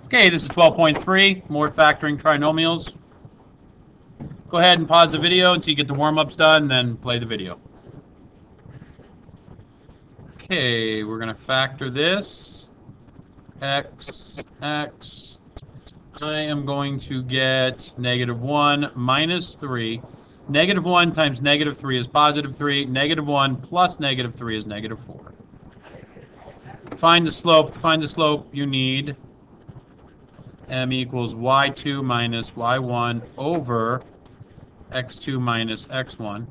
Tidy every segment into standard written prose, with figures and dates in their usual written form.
Okay, this is 12.3, more factoring trinomials. Go ahead and pause the video until you get the warm-ups done, then play the video. Okay, we're going to factor this. X. I am going to get -1 minus 3. -1 times -3 is +3. -1 plus -3 is -4. Find the slope. To find the slope, you need m equals y2 minus y1 over x2 minus x1.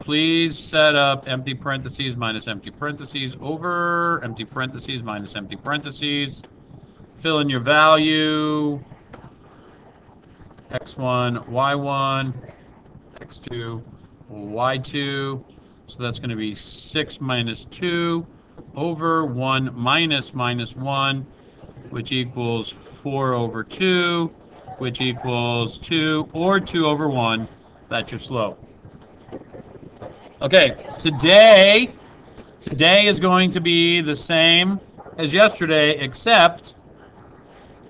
Please set up empty parentheses minus empty parentheses over empty parentheses minus empty parentheses. Fill in your value. x1, y1, x2, y2. So that's going to be 6 minus 2 over 1 minus 1, which equals 4 over 2, which equals 2, or 2 over 1. That's your slope. Okay, today is going to be the same as yesterday, except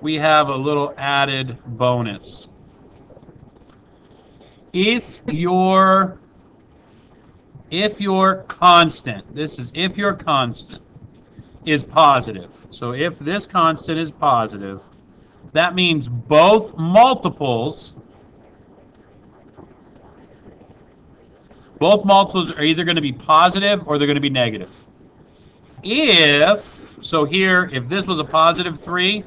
we have a little added bonus. If your constant, this is if your constant is positive. So if this constant is positive, that means both multiples are either going to be positive or they're going to be negative. So here, if this was a +3,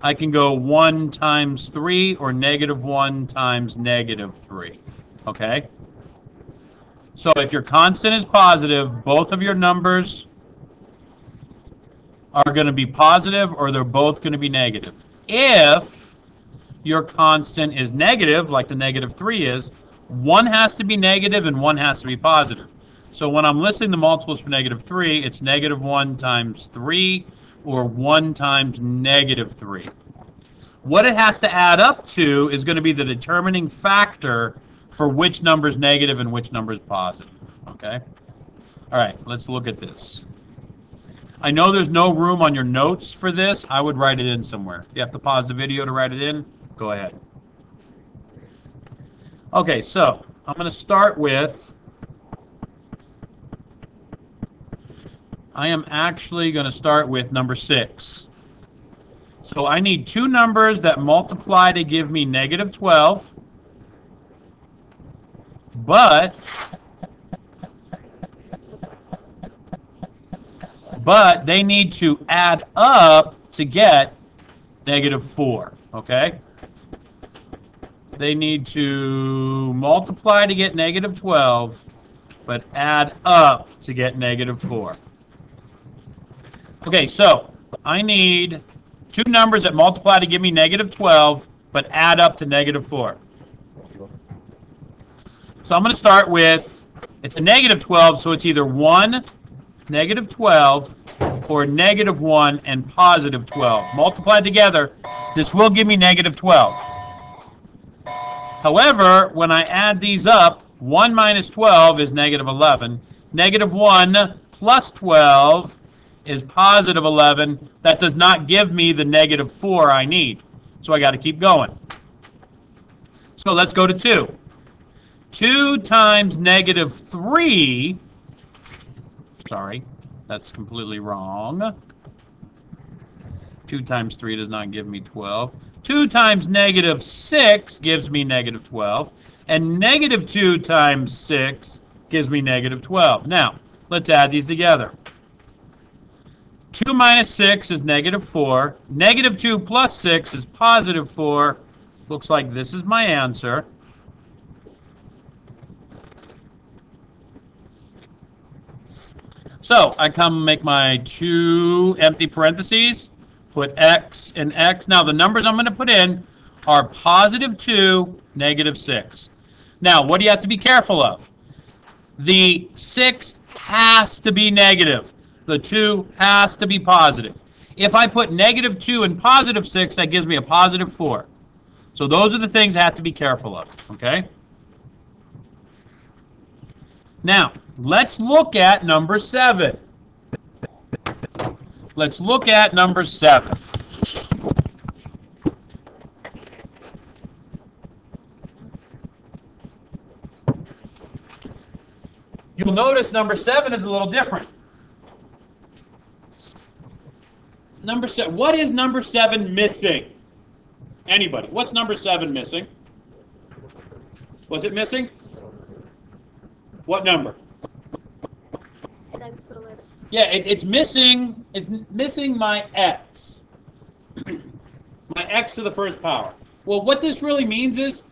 I can go 1 times 3 or -1 times -3. Okay? So if your constant is positive, both of your numbers are going to be positive or they're both going to be negative. If your constant is negative, like the -3 is, one has to be negative and one has to be positive. So when I'm listing the multiples for -3, it's -1 times 3 or 1 times -3. What it has to add up to is going to be the determining factor for which number is negative and which number is positive. Okay? All right, let's look at this. I know there's no room on your notes for this. I would write it in somewhere. You have to pause the video to write it in. Go ahead. Okay, so I'm going to start with, I am actually going to start with number 6. So I need two numbers that multiply to give me -12, but they need to add up to get -4, okay? They need to multiply to get -12, but add up to get -4. Okay, so I need two numbers that multiply to give me -12, but add up to -4. So I'm going to start with, it's a -12, so it's either 1, -12, or -1 and +12. Multiplied together, this will give me -12. However, when I add these up, 1 minus 12 is -11. -1 plus 12 is +11. That does not give me the -4 I need. So I got to keep going. So let's go to 2. 2 times -3, sorry, that's completely wrong. 2 times 3 does not give me 12. 2 times -6 gives me -12. And -2 times 6 gives me -12. Now, let's add these together. 2 minus 6 is -4. -2 plus 6 is +4. Looks like this is my answer. So I come and make my 2 empty parentheses, put x and x. Now the numbers I'm going to put in are +2, -6. Now what do you have to be careful of? The 6 has to be negative. The 2 has to be positive. If I put -2 and +6, that gives me a +4. So those are the things I have to be careful of, okay? Now, let's look at number 7. Let's look at number 7. you'll notice number 7 is a little different. Number 7. What is number 7 missing? Anybody? What's number 7 missing? Was it missing? What number? Yeah, it's missing. It's missing my x. My x to the first power. Well, what this really means is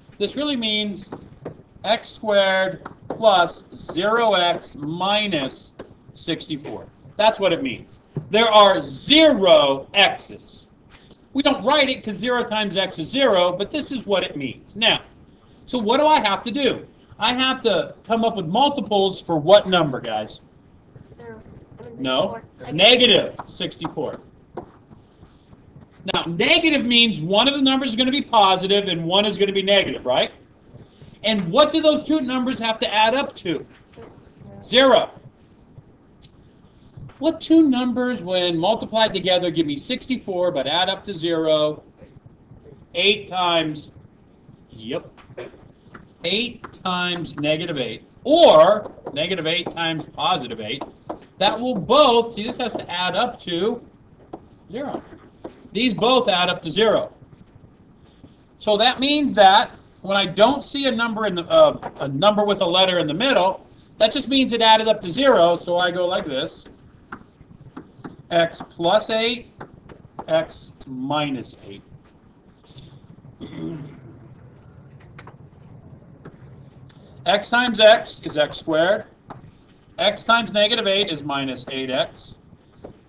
x squared plus 0x minus 64. That's what it means. There are 0 x's. We don't write it because 0 times x is 0, but this is what it means. Now, so what do I have to do? I have to come up with multiples for what number, guys? 0. No, negative 64. Now, negative means one of the numbers is going to be positive and one is going to be negative, right? And what do those two numbers have to add up to? 0. What two numbers, when multiplied together, give me 64 but add up to 0? 8 times, 8 times negative 8, or negative 8 times positive 8. That will both, see, this has to add up to 0. These both add up to 0. So that means that when I don't see a number in the a number with a letter in the middle, that just means it added up to 0. So I go like this: x plus 8, x minus 8. X times x is x squared. X times negative 8 is minus 8x.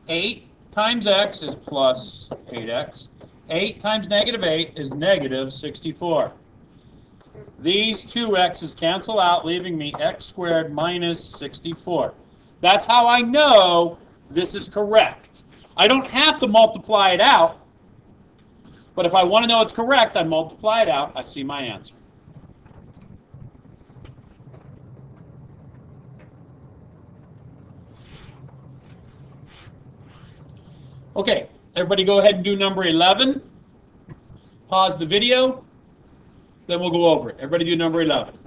8 times x is plus 8x. 8 times negative 8 is negative 64. These two x's cancel out, leaving me x squared minus 64. That's how I know this is correct. I don't have to multiply it out, but if I want to know it's correct, I multiply it out, I see my answer. Okay, everybody go ahead and do number 11. Pause the video, then we'll go over it. Everybody do number 11.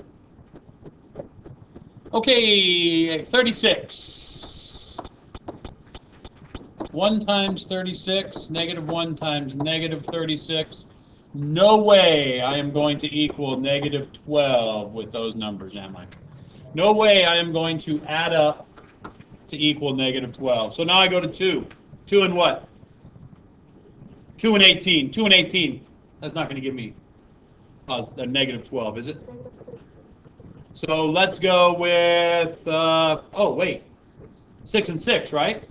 Okay, 36. 1 times 36, negative 1 times negative 36. No way I am going to equal negative 12 with those numbers, am I? No way I am going to add up to equal negative 12. So now I go to 2. 2 and what? 2 and 18. 2 and 18. That's not going to give me a negative 12, is it? So let's go with, oh, wait. 6 and 6, right?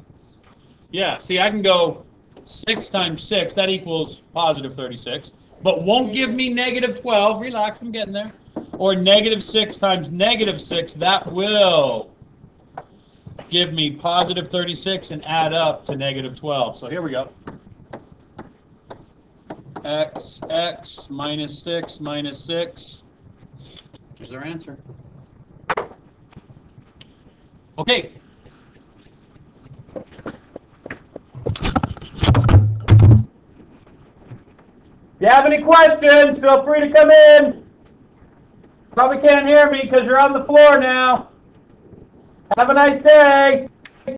Yeah, see, I can go 6 times 6. That equals positive 36. But won't give me negative 12. Relax, I'm getting there. Or negative 6 times negative 6. That will give me positive 36 and add up to negative 12. So here we go. X minus 6 minus 6. Here's our answer. Okay. If you have any questions, feel free to come in. Probably can't hear me because you're on the floor now. Have a nice day.